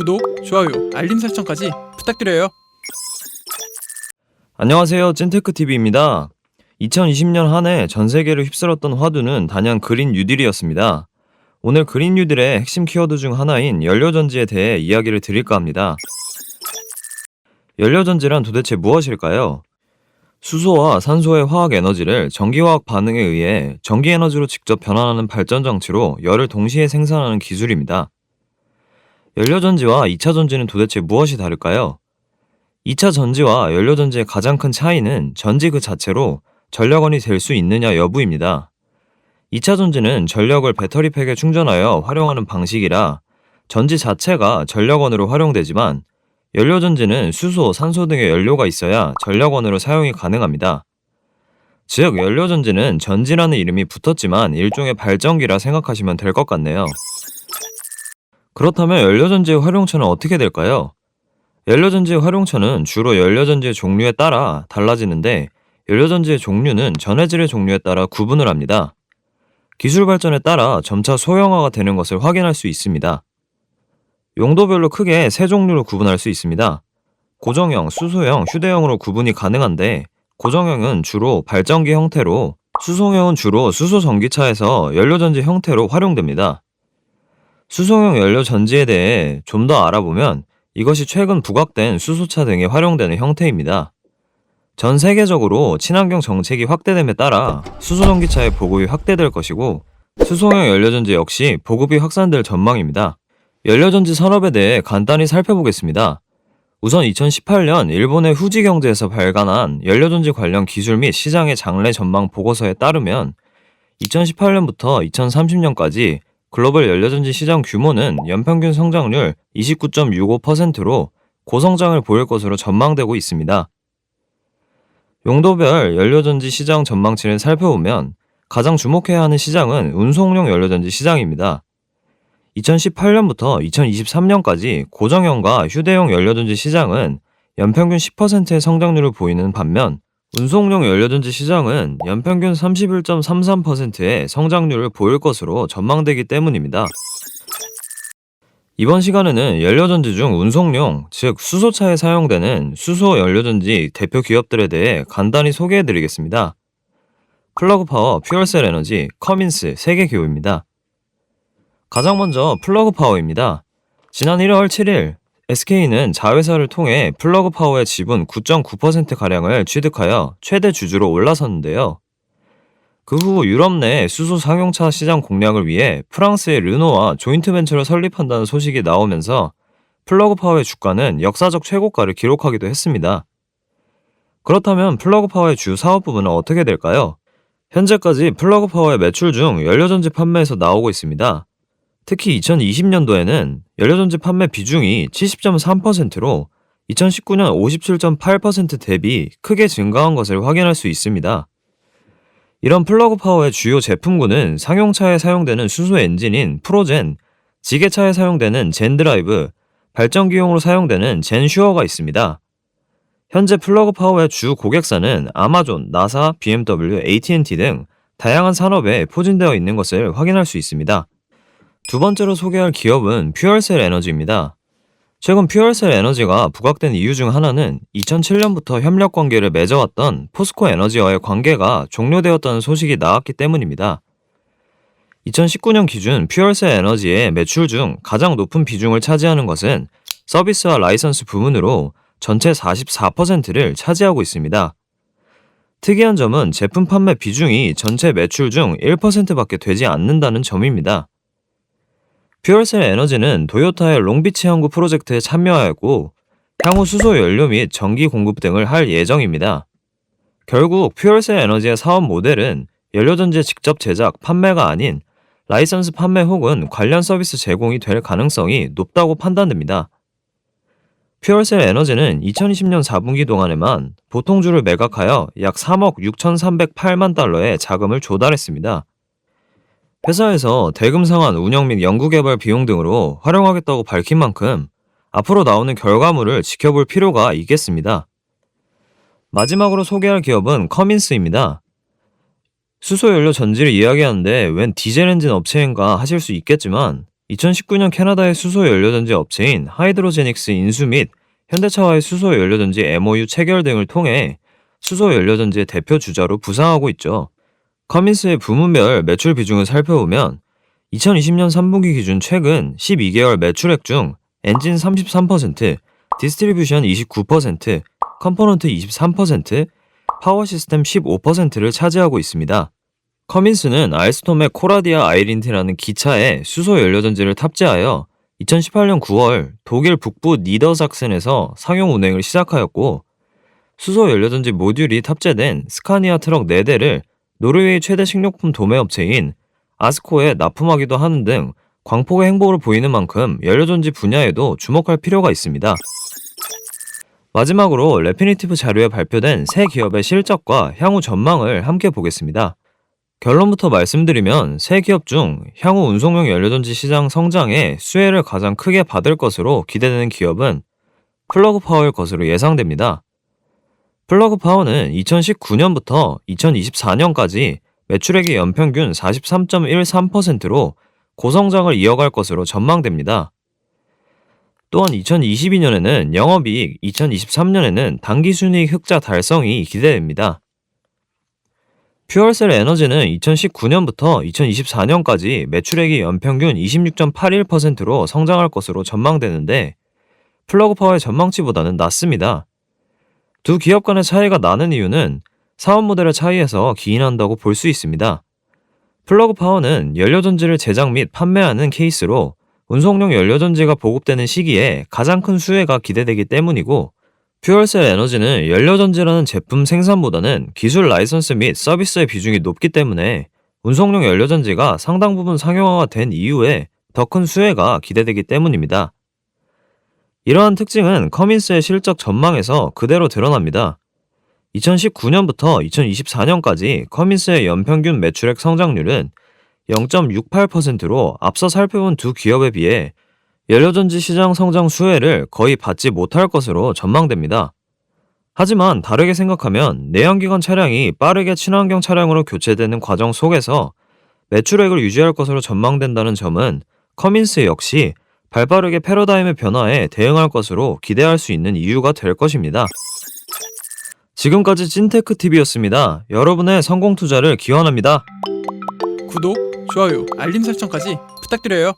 구독, 좋아요, 알림 설정까지 부탁드려요. 안녕하세요, 찐테크TV입니다. 2020년 한 해 전 세계를 휩쓸었던 화두는 단연 그린 뉴딜이었습니다. 오늘 그린 뉴딜의 핵심 키워드 중 하나인 연료전지에 대해 이야기를 드릴까 합니다. 연료전지란 도대체 무엇일까요? 수소와 산소의 화학 에너지를 전기화학 반응에 의해 전기에너지로 직접 변환하는 발전 장치로 열을 동시에 생산하는 기술입니다. 연료전지와 2차 전지는 도대체 무엇이 다를까요? 2차 전지와 연료전지의 가장 큰 차이는 전지 그 자체로 전력원이 될 수 있느냐 여부입니다. 2차 전지는 전력을 배터리팩에 충전하여 활용하는 방식이라 전지 자체가 전력원으로 활용되지만 연료전지는 수소, 산소 등의 연료가 있어야 전력원으로 사용이 가능합니다. 즉, 연료전지는 전지라는 이름이 붙었지만 일종의 발전기라 생각하시면 될 것 같네요. 그렇다면 연료전지의 활용처는 어떻게 될까요? 연료전지의 활용처는 주로 연료전지의 종류에 따라 달라지는데 연료전지의 종류는 전해질의 종류에 따라 구분을 합니다. 기술 발전에 따라 점차 소형화가 되는 것을 확인할 수 있습니다. 용도별로 크게 세 종류로 구분할 수 있습니다. 고정형, 수소형, 휴대형으로 구분이 가능한데 고정형은 주로 발전기 형태로, 수소형은 주로 수소 전기차에서 연료전지 형태로 활용됩니다. 수소형 연료전지에 대해 좀 더 알아보면 이것이 최근 부각된 수소차 등에 활용되는 형태입니다. 전 세계적으로 친환경 정책이 확대됨에 따라 수소 전기차의 보급이 확대될 것이고 수소형 연료전지 역시 보급이 확산될 전망입니다. 연료전지 산업에 대해 간단히 살펴보겠습니다. 우선 2018년 일본의 후지경제에서 발간한 연료전지 관련 기술 및 시장의 장래 전망 보고서에 따르면 2018년부터 2030년까지 글로벌 연료전지 시장 규모는 연평균 성장률 29.65%로 고성장을 보일 것으로 전망되고 있습니다. 용도별 연료전지 시장 전망치를 살펴보면 가장 주목해야 하는 시장은 운송용 연료전지 시장입니다. 2018년부터 2023년까지 고정형과 휴대용 연료전지 시장은 연평균 10%의 성장률을 보이는 반면 운송용 연료전지 시장은 연평균 31.33%의 성장률을 보일 것으로 전망되기 때문입니다. 이번 시간에는 연료전지 중 운송용, 즉 수소차에 사용되는 수소 연료전지 대표 기업들에 대해 간단히 소개해드리겠습니다. 플러그파워, 퓨얼셀 에너지, 커민스 3개 기업입니다. 가장 먼저 플러그파워입니다. 지난 1월 7일 SK는 자회사를 통해 플러그파워의 지분 9.9%가량을 취득하여 최대 주주로 올라섰는데요. 그 후 유럽 내 수소 상용차 시장 공략을 위해 프랑스의 르노와 조인트 벤처를 설립한다는 소식이 나오면서 플러그파워의 주가는 역사적 최고가를 기록하기도 했습니다. 그렇다면 플러그파워의 주 사업 부분은 어떻게 될까요? 현재까지 플러그파워의 매출 중 연료전지 판매에서 나오고 있습니다. 특히 2020년도에는 연료전지 판매 비중이 70.3%로 2019년 57.8% 대비 크게 증가한 것을 확인할 수 있습니다. 이런 플러그파워의 주요 제품군은 상용차에 사용되는 수소 엔진인 프로젠, 지게차에 사용되는 젠드라이브, 발전기용으로 사용되는 젠슈어가 있습니다. 현재 플러그파워의 주 고객사는 아마존, 나사, BMW, AT&T 등 다양한 산업에 포진되어 있는 것을 확인할 수 있습니다. 두 번째로 소개할 기업은 퓨얼셀 에너지입니다. 최근 퓨얼셀 에너지가 부각된 이유 중 하나는 2007년부터 협력 관계를 맺어왔던 포스코 에너지와의 관계가 종료되었다는 소식이 나왔기 때문입니다. 2019년 기준 퓨얼셀 에너지의 매출 중 가장 높은 비중을 차지하는 것은 서비스와 라이선스 부문으로 전체 44%를 차지하고 있습니다. 특이한 점은 제품 판매 비중이 전체 매출 중 1%밖에 되지 않는다는 점입니다. 퓨얼셀 에너지는 도요타의 롱비치 항구 프로젝트에 참여하였고 향후 수소 연료 및 전기 공급 등을 할 예정입니다. 결국 퓨얼셀 에너지의 사업 모델은 연료전지 직접 제작, 판매가 아닌 라이선스 판매 혹은 관련 서비스 제공이 될 가능성이 높다고 판단됩니다. 퓨얼셀 에너지는 2020년 4분기 동안에만 보통주를 매각하여 약 3억 6,308만 달러의 자금을 조달했습니다. 회사에서 대금 상환, 운영 및 연구개발 비용 등으로 활용하겠다고 밝힌 만큼 앞으로 나오는 결과물을 지켜볼 필요가 있겠습니다. 마지막으로 소개할 기업은 커민스입니다. 수소연료 전지를 이야기하는데 웬 디젤 엔진 업체인가 하실 수 있겠지만 2019년 캐나다의 수소 연료전지 업체인 하이드로제닉스 인수 및 현대차와의 수소 연료전지 MOU 체결 등을 통해 수소 연료전지의 대표 주자로 부상하고 있죠. 커민스의 부문별 매출 비중을 살펴보면 2020년 3분기 기준 최근 12개월 매출액 중 엔진 33%, 디스트리뷰션 29%, 컴포넌트 23%, 파워 시스템 15%를 차지하고 있습니다. 커민스는 알스톰의 코라디아 아이린트라는 기차에 수소 연료전지를 탑재하여 2018년 9월 독일 북부 니더삭센에서 상용 운행을 시작하였고, 수소 연료전지 모듈이 탑재된 스카니아 트럭 4대를 노르웨이 최대 식료품 도매업체인 아스코에 납품하기도 하는 등 광폭의 행보를 보이는 만큼 연료전지 분야에도 주목할 필요가 있습니다. 마지막으로 레피니티브 자료에 발표된 새 기업의 실적과 향후 전망을 함께 보겠습니다. 결론부터 말씀드리면 새 기업 중 향후 운송용 연료전지 시장 성장에 수혜를 가장 크게 받을 것으로 기대되는 기업은 플러그 파워일 것으로 예상됩니다. 플러그 파워는 2019년부터 2024년까지 매출액의 연평균 43.13%로 고성장을 이어갈 것으로 전망됩니다. 또한 2022년에는 영업이익, 2023년에는 당기순이익 흑자 달성이 기대됩니다. 퓨얼셀 에너지는 2019년부터 2024년까지 매출액이 연평균 26.81%로 성장할 것으로 전망되는데, 플러그 파워의 전망치보다는 낮습니다. 두 기업 간의 차이가 나는 이유는 사업 모델의 차이에서 기인한다고 볼 수 있습니다. 플러그 파워는 연료전지를 제작 및 판매하는 케이스로 운송용 연료전지가 보급되는 시기에 가장 큰 수혜가 기대되기 때문이고, 퓨얼셀 에너지는 연료전지라는 제품 생산보다는 기술 라이선스 및 서비스의 비중이 높기 때문에 운송용 연료전지가 상당 부분 상용화가 된 이후에 더 큰 수혜가 기대되기 때문입니다. 이러한 특징은 커민스의 실적 전망에서 그대로 드러납니다. 2019년부터 2024년까지 커민스의 연평균 매출액 성장률은 0.68%로 앞서 살펴본 두 기업에 비해 연료전지 시장 성장 수혜를 거의 받지 못할 것으로 전망됩니다. 하지만 다르게 생각하면 내연기관 차량이 빠르게 친환경 차량으로 교체되는 과정 속에서 매출액을 유지할 것으로 전망된다는 점은 커민스 역시 발빠르게 패러다임의 변화에 대응할 것으로 기대할 수 있는 이유가 될 것입니다. 지금까지 찐테크TV였습니다. 여러분의 성공 투자를 기원합니다. 구독, 좋아요, 알림 설정까지 부탁드려요.